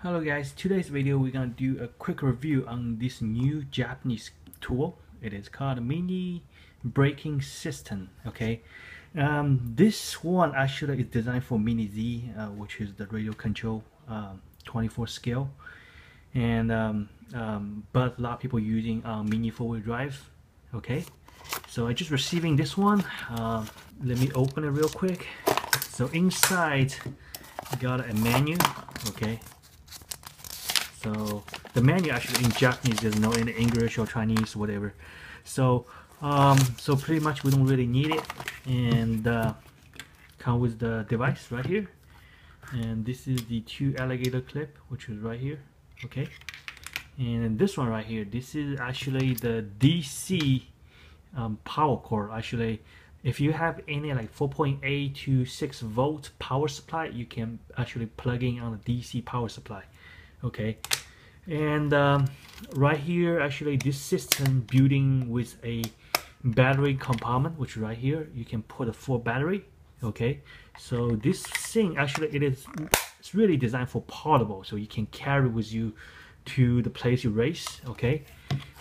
Hello guys, today's video we're gonna do a quick review on this new Japanese tool. It is called Mini Braking System. Okay, this one actually is designed for Mini Z, which is the radio control 24 scale, and but a lot of people using Mini 4-wheel drive. Okay, so I just receiving this one. Let me open it real quick. So inside got a menu. Okay. So the menu actually in Japanese, there's no in English or Chinese, whatever. So so pretty much we don't really need it, and come with the device right here. And this is the 2 alligator clip, which is right here. Okay, and this one right here, this is actually the DC power cord. Actually, if you have any like 4.8 to 6 volt power supply, you can actually plug in on a DC power supply. Okay, and right here, actually this system building with a battery compartment, which right here you can put a full battery. Okay, so this thing actually it's really designed for portable, so you can carry with you to the place you race. Okay,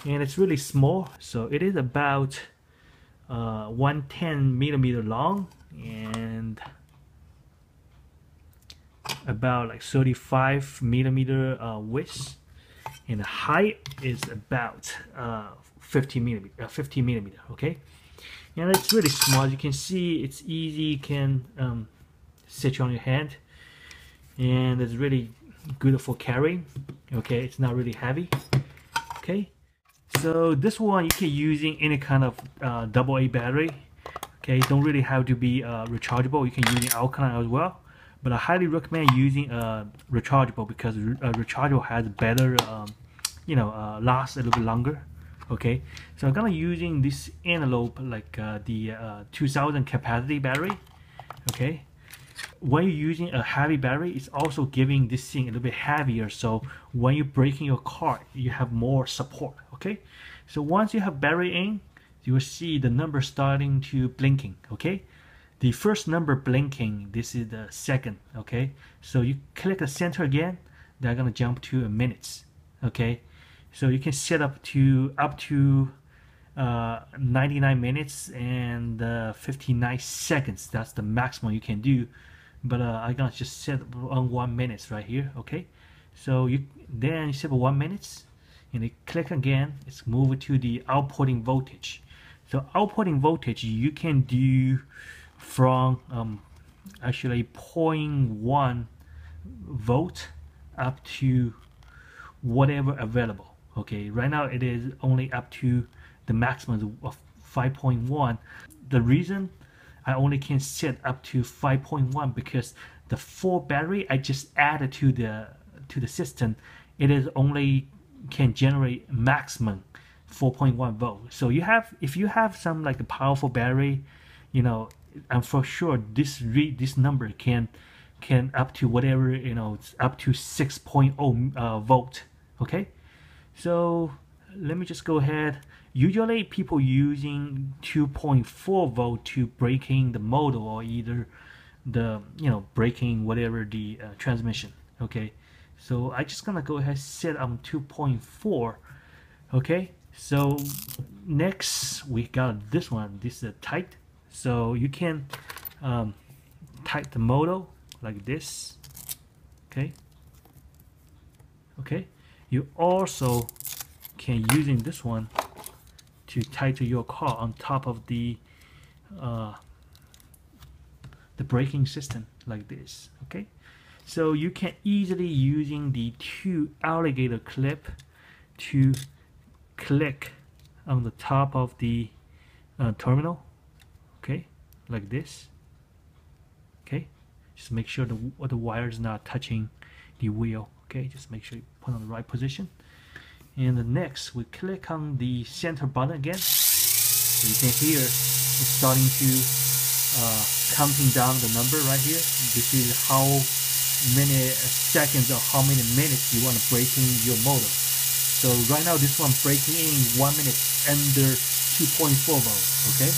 and it's really small, so it is about 110 millimeter long and about like 35 millimeter width, and the height is about 50 millimeter. Okay, and it's really small. As you can see, it's easy. You can sit on your hand, and it's really good for carrying. Okay, it's not really heavy. Okay, so this one you can using any kind of AA battery. Okay, don't really have to be rechargeable. You can use an alkaline as well. But I highly recommend using rechargeable, because rechargeable has better, lasts a little bit longer. Okay, so I'm gonna using this envelope, like the 2000 capacity battery. Okay, when you're using a heavy battery, it's also giving this thing a little bit heavier. So when you're braking your car, you have more support. Okay, so once you have battery in, you will see the number starting to blinking. Okay. The first number blinking, this is the second. Okay, so you click the center again, they're gonna jump to minutes. Okay, so you can set up to 99 minutes and 59 seconds. That's the maximum you can do, but I'm gonna just set on 1 minute right here. Okay, so you set for 1 minute, and you click again, it's moved to the outputting voltage. So outputting voltage you can do from actually 0.1 volt up to whatever available. Okay, right now it is only up to the maximum of 5.1. The reason I only can set up to 5.1 because the full battery I just added to the system, it is only can generate maximum 4.1 volt. So if you have some like a powerful battery, and for sure this number can up to whatever, it's up to 6.0 volt. Okay, so let me just go ahead. Usually people using 2.4 volt to braking the motor, or either the braking whatever the transmission. Okay, so I just gonna go ahead set on 2.4. okay, so next we got this one. This is a tight. So you can tighten the motor like this. Okay. Okay. You also can using this one to tighten your car on top of the braking system like this. Okay. So you can easily using the 2 alligator clip to click on the top of the terminal. Okay, like this. Okay, just make sure the wire is not touching the wheel. Okay, just make sure you put on the right position. And the next, we click on the center button again. So you can hear it's starting to counting down the number right here. This is how many seconds or how many minutes you want to brake in your motor. So right now this one braking in 1 minute under 2.4 volt. Okay.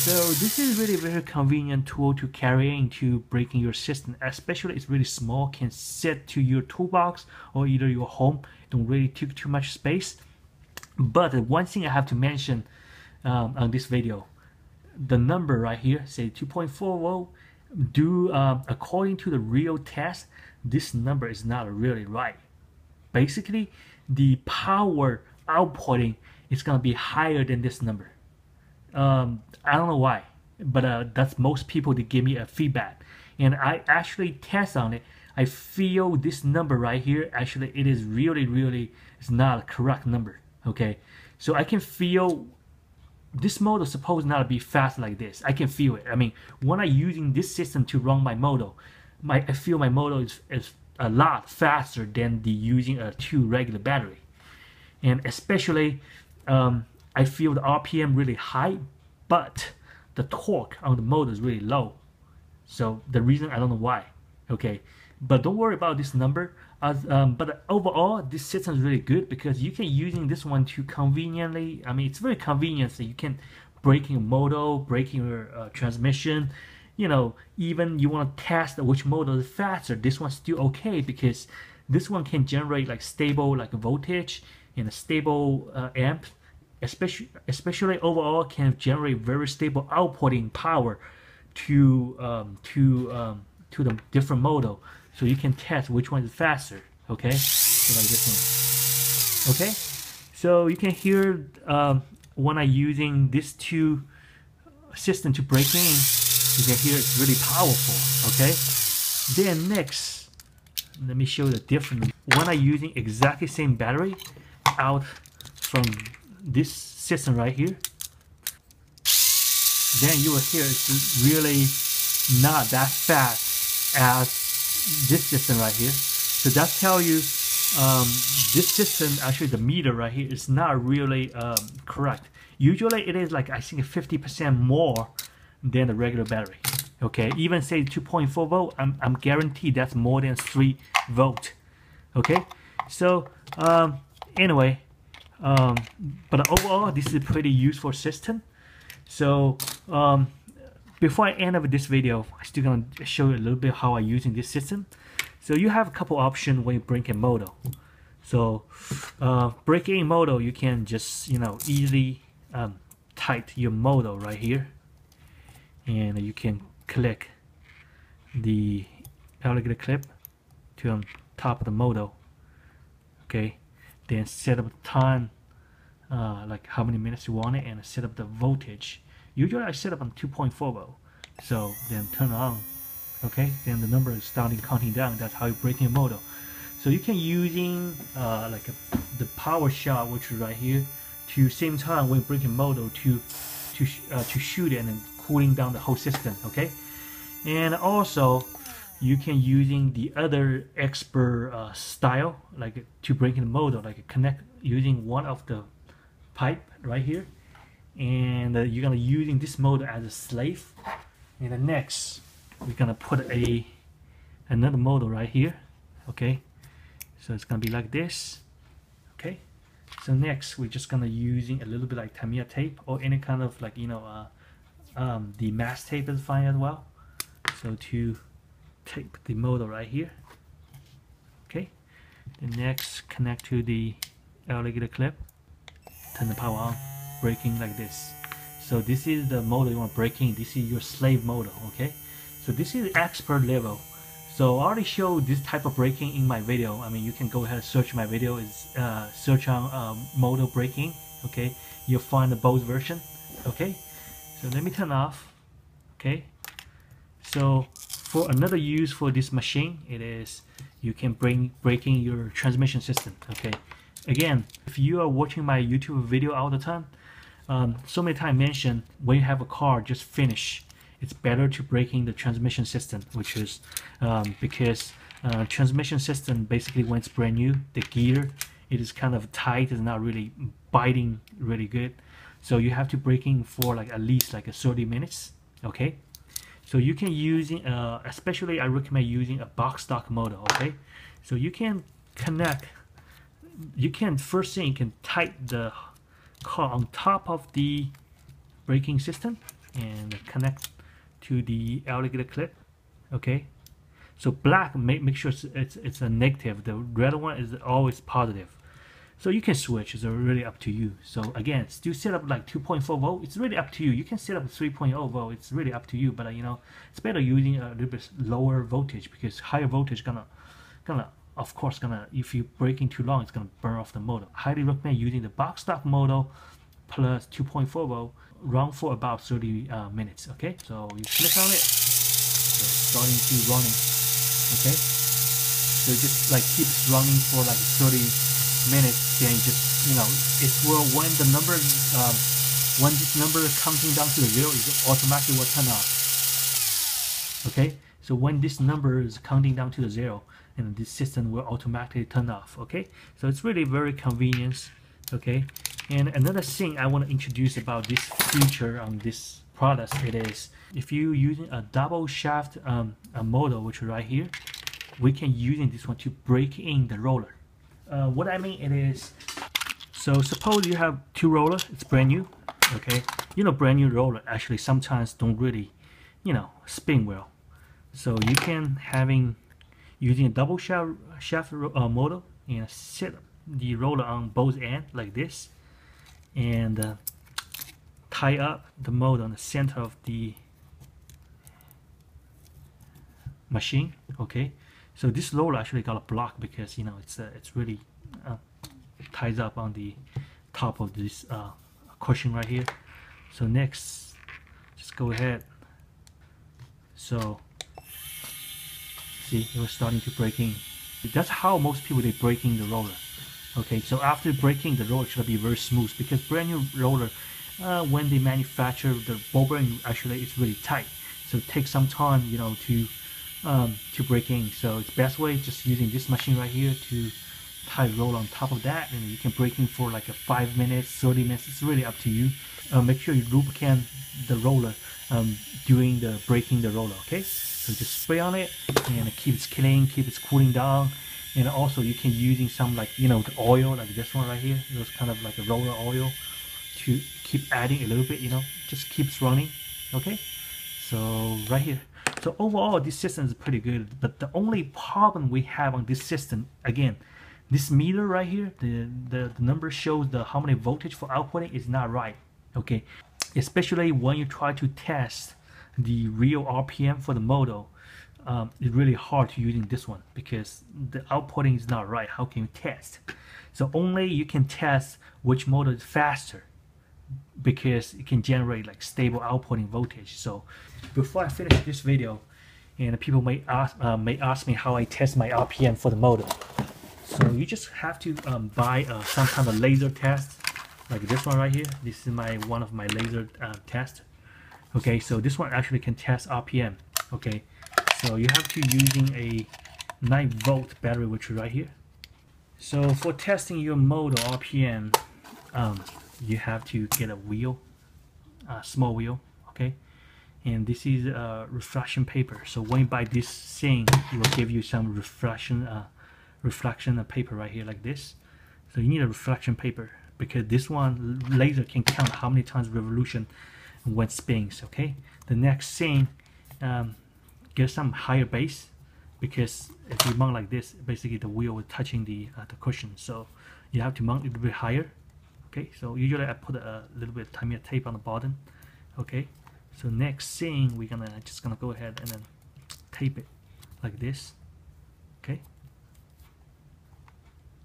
So this is really very convenient tool to carry into braking your system, especially it's really small, can set to your toolbox or either your home. Don't really take too much space. But one thing I have to mention on this video, the number right here, say 2.4 volt, according to the real test, this number is not really right. Basically, the power outputting is gonna be higher than this number. I don't know why, but that's most people that give me a feedback, and I actually test on it. I feel this number right here, actually it is really it's not a correct number. Okay, so I can feel this motor is supposed not to be fast like this. I can feel it. I mean, when I'm using this system to run my motor, I feel my motor is a lot faster than the using a 2 regular battery, and especially I feel the RPM really high, but the torque on the motor is really low. So the reason, I don't know why. Okay, but don't worry about this number. But overall, this system is really good because you can using this one to conveniently. I mean, it's very convenient. So you can braking your motor, braking your transmission. You know, even you want to test which motor is faster. This one's still okay because this one can generate like stable like voltage and a stable amp. Especially overall can generate very stable outputting power to the different motor, so you can test which one is faster. Okay, so like this one. Okay, so you can hear when I'm using this 2 system to brake in, you can hear it's really powerful. Okay, then next, let me show the difference when I'm using exactly same battery out from this system right here. Then you will hear it's really not that fast as this system right here. So that tells you this system, actually the meter right here, is not really correct. Usually it is like, I think 50% more than the regular battery. Okay, even say 2.4 volt, I'm guaranteed that's more than 3 volt. Okay, so anyway, but overall this is a pretty useful system. So before I end up with this video, I'm still gonna show you a little bit how I'm using this system. So you have a couple options when you brake in motor. So braking in motor, you can just easily tight your motor right here, and you can click the alligator clip to on top of the motor. Okay, then set up the time, like how many minutes you want it, and set up the voltage. Usually I set up on 2.4 volt. So then turn on. Okay, then the number is starting counting down. That's how you brake your motor. So you can using the power shot, which is right here, to same time when braking motor to shoot it and then cooling down the whole system. Okay, and also you can using the other expert style, like to brake the motor, like connect using one of the pipe right here, and you're gonna using this motor as a slave. And the next we're gonna put another motor right here. Okay, so it's gonna be like this. Okay, so next we're just gonna using a little bit like Tamiya tape or any kind of like the mask tape is fine as well. So to tape the motor right here. Okay, the next connect to the alligator clip, turn the power on, braking like this. So this is the motor you want braking. This is your slave motor. Okay, so this is expert level. So I already showed this type of braking in my video. I mean, you can go ahead and search my video. Is search on motor braking. Okay, you'll find the both version. Okay, so let me turn off. Okay, so for another use for this machine, it is you can braking your transmission system. Okay, again, if you are watching my YouTube video all the time, so many times mentioned when you have a car just finish, it's better to braking the transmission system, which is because transmission system basically when it's brand new, the gear it is kind of tight, it's not really biting really good, so you have to braking for like at least like 30 minutes. Okay, so you can using especially I recommend using a box stock motor. Okay, so you can connect, you can first thing you can tighten the car on top of the braking system. and connect to the alligator clip. Okay, so black, make sure it's a negative. The red one is always positive. So you can switch. It's really up to you. So again, still set up like 2.4 volt. It's really up to you. You can set up 3.0 volt. It's really up to you. But you know, it's better using a little bit lower voltage, because higher voltage gonna of course if you braking too long, it's gonna burn off the motor. Highly recommend using the box stock motor plus 2.4 volt, run for about 30 minutes. Okay, so you click on it, so it's starting to running. Okay, so just like keeps running for like 30 minutes, then just, you know, it will, when the number when this number counting down to the 0, it automatically will turn off. Okay, so when this number is counting down to the 0, and this system will automatically turn off. Okay, so it's really very convenient. Okay, and another thing I want to introduce about this feature on this product, it is if you using a double shaft motor, which is right here, we can using this one to break in the roller. What I mean it is, so suppose you have two rollers, it's brand new. Okay, you know, brand new roller actually sometimes don't really, you know, spin well. So you can using a double shaft motor and set the roller on both ends like this, and tie up the motor on the center of the machine. Okay, so this roller actually got a block because, you know, it's really ties up on the top of this cushion right here. So next, just go ahead. So see, it was starting to break in. That's how most people they break in the roller. Okay, so after breaking, the roller should be very smooth, because brand new roller, when they manufacture the ball bearing, actually it's really tight. So it takes some time, you know, to break in. So it's best way just using this machine right here to tie roller on top of that, and you can break in for like a 5 minutes, 30 minutes. It's really up to you. Make sure you lubricate the roller during the breaking the roller. Okay, so just spray on it and keep it clean, keep it cooling down. And also you can using some, like, you know, the oil like this one right here, those kind of like a roller oil, to keep adding a little bit, you know, just keeps running. Okay, so right here. So overall this system is pretty good, but the only problem we have on this system, again, this meter right here, the number shows the how many voltage for outputting is not right. Okay, especially when you try to test the real RPM for the motor. It's really hard to using this one because the outputting is not right. How can you test? So only you can test which motor is faster, because it can generate like stable outputting voltage. So before I finish this video, and people may ask me how I test my RPM for the motor. So you just have to buy some kind of laser test, like this one right here. This is one of my laser test. Okay, so this one actually can test RPM. Okay, so you have to using a 9-volt battery, which is right here. So for testing your motor RPM, you have to get a wheel, a small wheel. Okay, and this is reflection paper. So when you buy this thing, it will give you some reflection paper right here like this. So you need a reflection paper, because this one laser can count how many times revolution when spins. Okay, the next thing, get some higher base, because if you mount like this, basically the wheel is touching the cushion, so you have to mount a little bit higher. Okay, so usually I put a little bit of Tamiya tape on the bottom. Okay, so next thing we're just gonna go ahead and then tape it like this. Okay,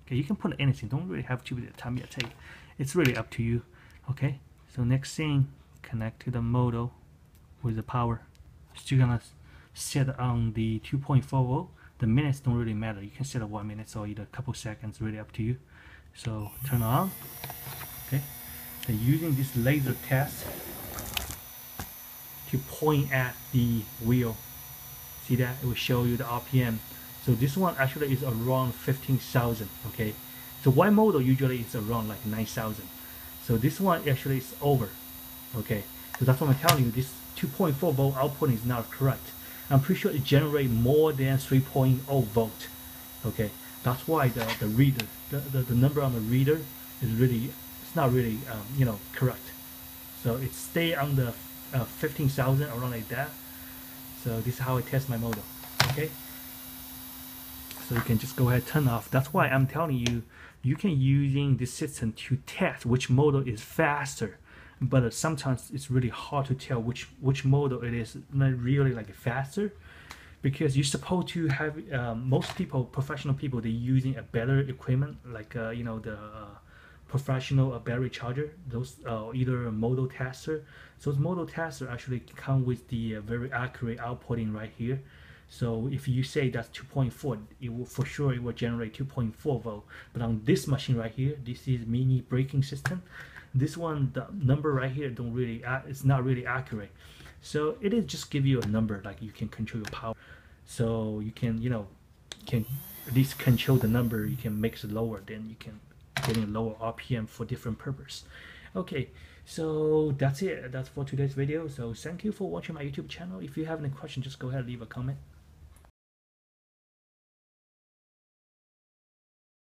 you can put anything, don't really have to be the Tamiya tape, it's really up to you. Okay, so next thing, connect to the motor with the power. Still gonna set on the 2.4 volt. The minutes don't really matter, you can set a 1 minute or either a couple seconds, really up to you. So turn on. Okay, then using this laser test to point at the wheel, see that it will show you the RPM. So this one actually is around 15,000. Okay, so one model usually is around like 9,000. So this one actually is over. Okay, so that's what I'm telling you, this 2.4 volt output is not correct. I'm pretty sure it generates more than 3.0 volt. Okay, that's why the reader, the number on the reader is really, it's not really you know, correct. So it stay on the 15,000 around like that. So this is how I test my motor. Okay, so you can just go ahead turn off. That's why I'm telling you, you can using this system to test which motor is faster, but sometimes it's really hard to tell which motor it is not really like faster, because you're supposed to have most people, professional people, they're using a better equipment like you know, the professional battery charger, those either a motor tester. So those motor tester actually come with the very accurate outputting right here. So if you say that's 2.4, it will for sure it will generate 2.4 volt. But on this machine right here, this is mini braking system. This one, the number right here don't really, it's not really accurate. So it is just give you a number, like you can control your power. So you can, you know, can at least control the number. You can make it lower, then you can getting lower RPM for different purpose. Okay, so that's it. That's for today's video. So thank you for watching my YouTube channel. If you have any questions, just go ahead and leave a comment.